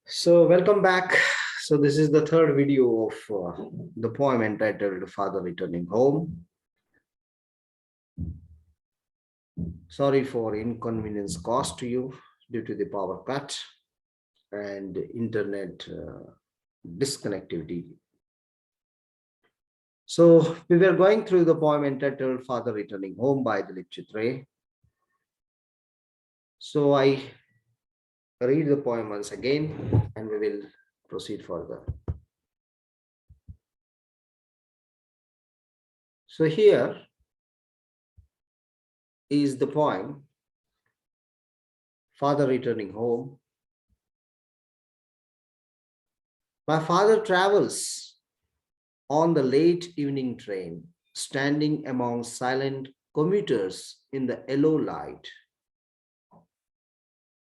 So welcome back. So this is the third video of the poem entitled Father Returning Home. Sorry for inconvenience caused to you due to the power cut and internet disconnectivity. So we were going through the poem entitled Father Returning Home by Dilip Chitre. So I read the poem once again and we will proceed further. So here is the poem, Father Returning Home. My father travels on the late evening train, standing among silent commuters in the yellow light.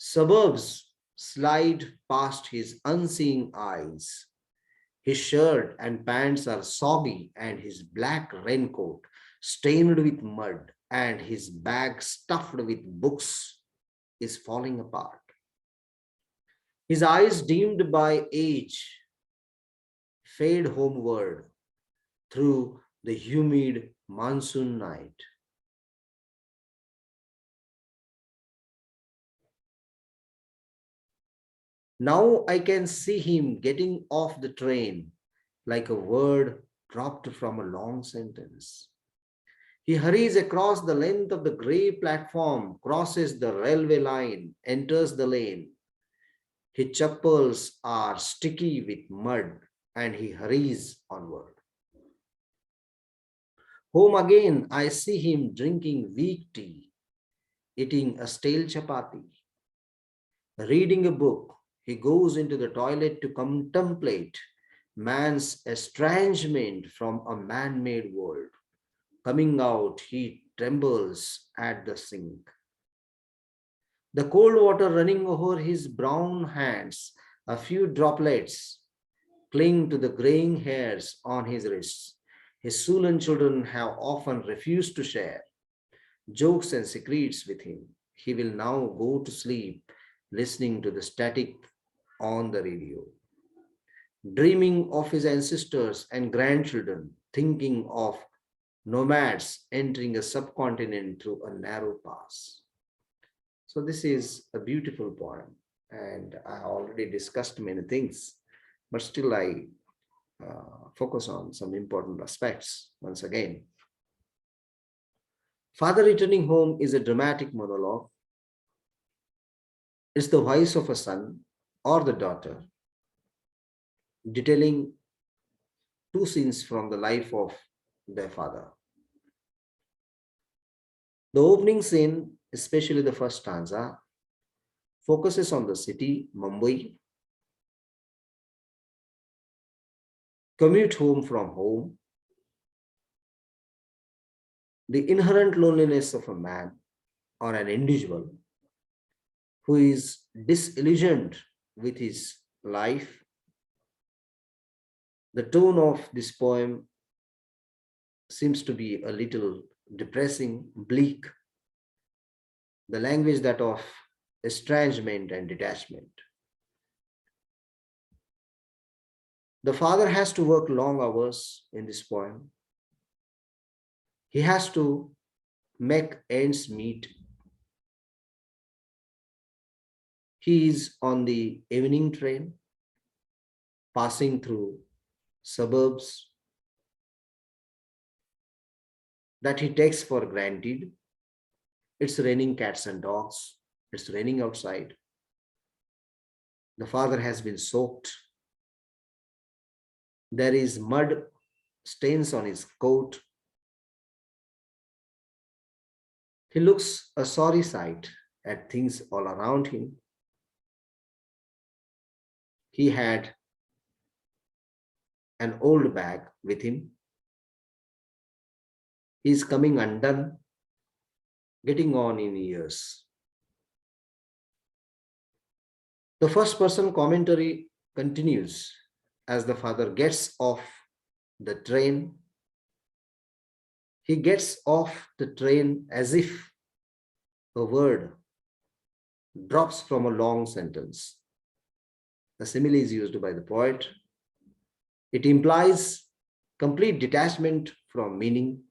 Suburbs slide past his unseeing eyes. His shirt and pants are soggy, and his black raincoat stained with mud, and his bag stuffed with books is falling apart. His eyes, dimmed by age, fade homeward through the humid monsoon night. Now I can see him getting off the train like a word dropped from a long sentence. He hurries across the length of the grey platform, crosses the railway line, enters the lane. His chappals are sticky with mud and he hurries onward. Home again, I see him drinking weak tea, eating a stale chapati, reading a book. He goes into the toilet to contemplate man's estrangement from a man-made world. Coming out, he trembles at the sink. The cold water running over his brown hands, a few droplets cling to the graying hairs on his wrists. His sullen children have often refused to share jokes and secrets with him. He will now go to sleep listening to the static on the radio, dreaming of his ancestors and grandchildren, thinking of nomads entering a subcontinent through a narrow pass. So this is a beautiful poem, and I already discussed many things, but still I focus on some important aspects once again. Father Returning Home is a dramatic monologue. It's the voice of a son or the daughter detailing two scenes from the life of their father. The opening scene, especially the first stanza, focuses on the city, Mumbai, commute home from home, the inherent loneliness of a man or an individual who is disillusioned with his life. The tone of this poem seems to be a little depressing, bleak, the language that of estrangement and detachment. The father has to work long hours in this poem. He has to make ends meet. He is on the evening train, passing through suburbs that he takes for granted. It's raining cats and dogs. It's raining outside. The father has been soaked. There is mud stains on his coat. He looks a sorry sight at things all around him. He had an old bag with him. He is coming undone, getting on in years. The first person commentary continues as the father gets off the train. He gets off the train as if a word drops from a long sentence. The simile is used by the poet. It implies complete detachment from meaning,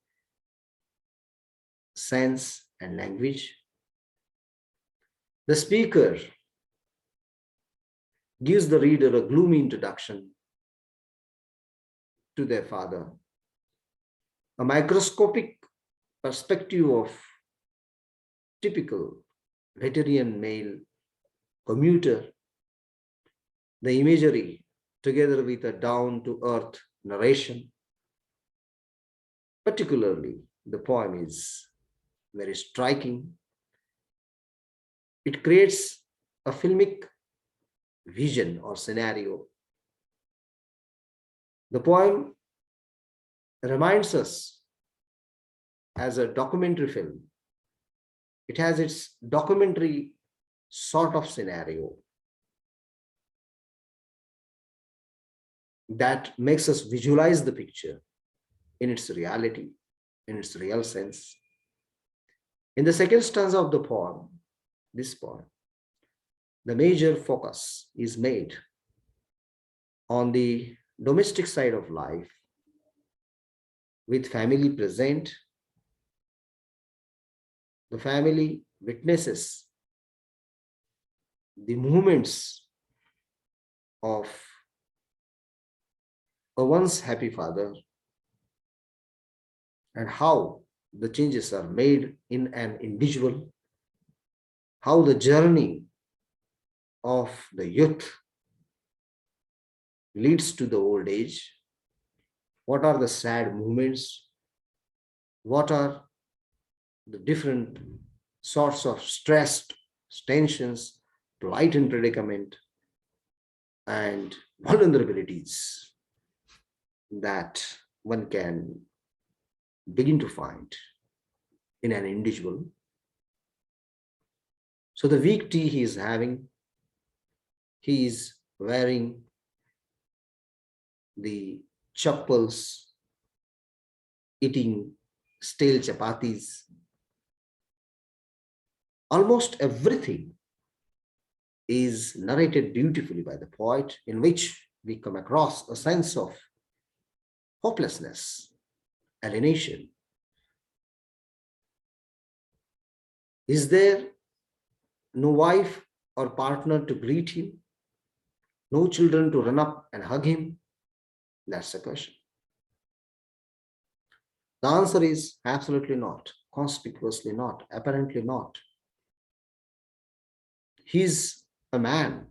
sense, and language. The speaker gives the reader a gloomy introduction to their father, a microscopic perspective of typical veteran male commuter. The imagery, together with a down-to-earth narration, particularly the poem is very striking. It creates a filmic vision or scenario. The poem reminds us as a documentary film. It has its documentary sort of scenario that makes us visualize the picture in its reality, in its real sense. In the second stanza of the poem, this poem, the major focus is made on the domestic side of life, with family present. The family witnesses the movements of a once happy father and how the changes are made in an individual, how the journey of the youth leads to the old age, what are the sad moments, what are the different sorts of stress, tensions, plight and predicament, and vulnerabilities that one can begin to find in an individual. So the weak tea he is having, he is wearing the chappals, eating stale chapatis. Almost everything is narrated beautifully by the poet, in which we come across a sense of hopelessness, alienation. Is there no wife or partner to greet him? No children to run up and hug him? That's the question. The answer is absolutely not, conspicuously not, apparently not. He's a man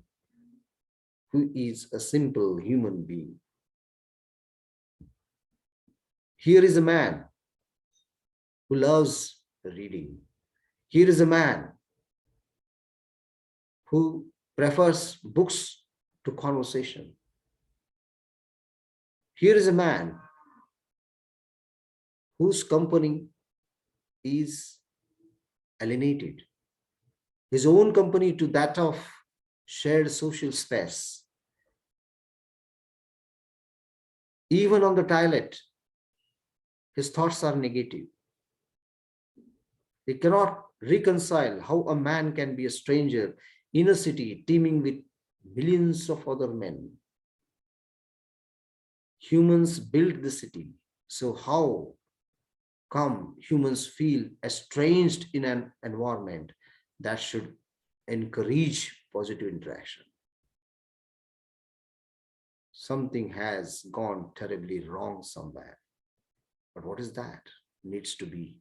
who is a simple human being. Here is a man who loves reading. Here is a man who prefers books to conversation. Here is a man whose company is alienated, his own company to that of shared social space. Even on the toilet, his thoughts are negative. He cannot reconcile how a man can be a stranger in a city teeming with millions of other men. Humans built the city, so how come humans feel estranged in an environment that should encourage positive interaction? Something has gone terribly wrong somewhere. But what is that? Needs to be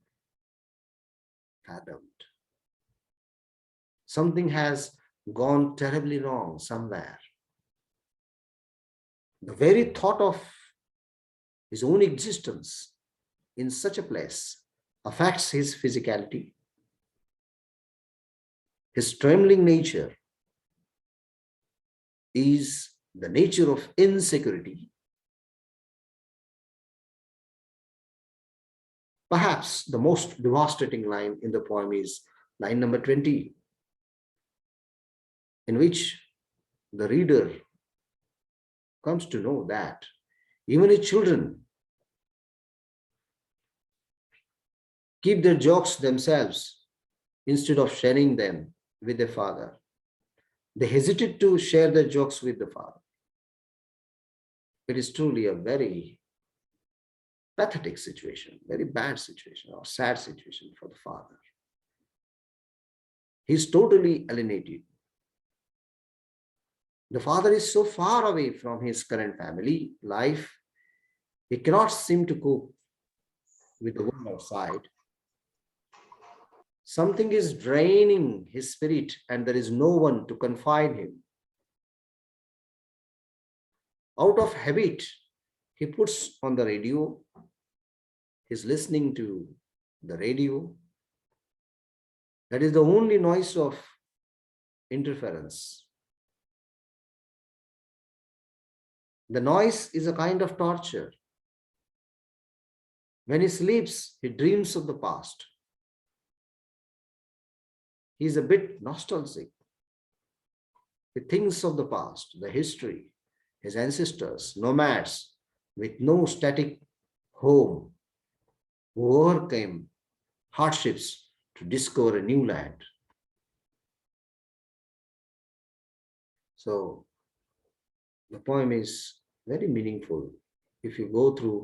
fathomed. Something has gone terribly wrong somewhere. The very thought of his own existence in such a place affects his physicality, his trembling nature is the nature of insecurity. Perhaps the most devastating line in the poem is line number 20, in which the reader comes to know that even his children keep their jokes themselves instead of sharing them with their father. They hesitate to share their jokes with the father. It is truly a very pathetic situation, very bad situation or sad situation for the father. He's totally alienated. The father is so far away from his current family life, he cannot seem to cope with the world outside. Something is draining his spirit, and there is no one to confide him. Out of habit, he puts on the radio, he's listening to the radio. That is the only noise of interference. The noise is a kind of torture. When he sleeps, he dreams of the past. He is a bit nostalgic. He thinks of the past, the history, his ancestors, nomads with no static home who overcame hardships to discover a new land. So the poem is very meaningful if you go through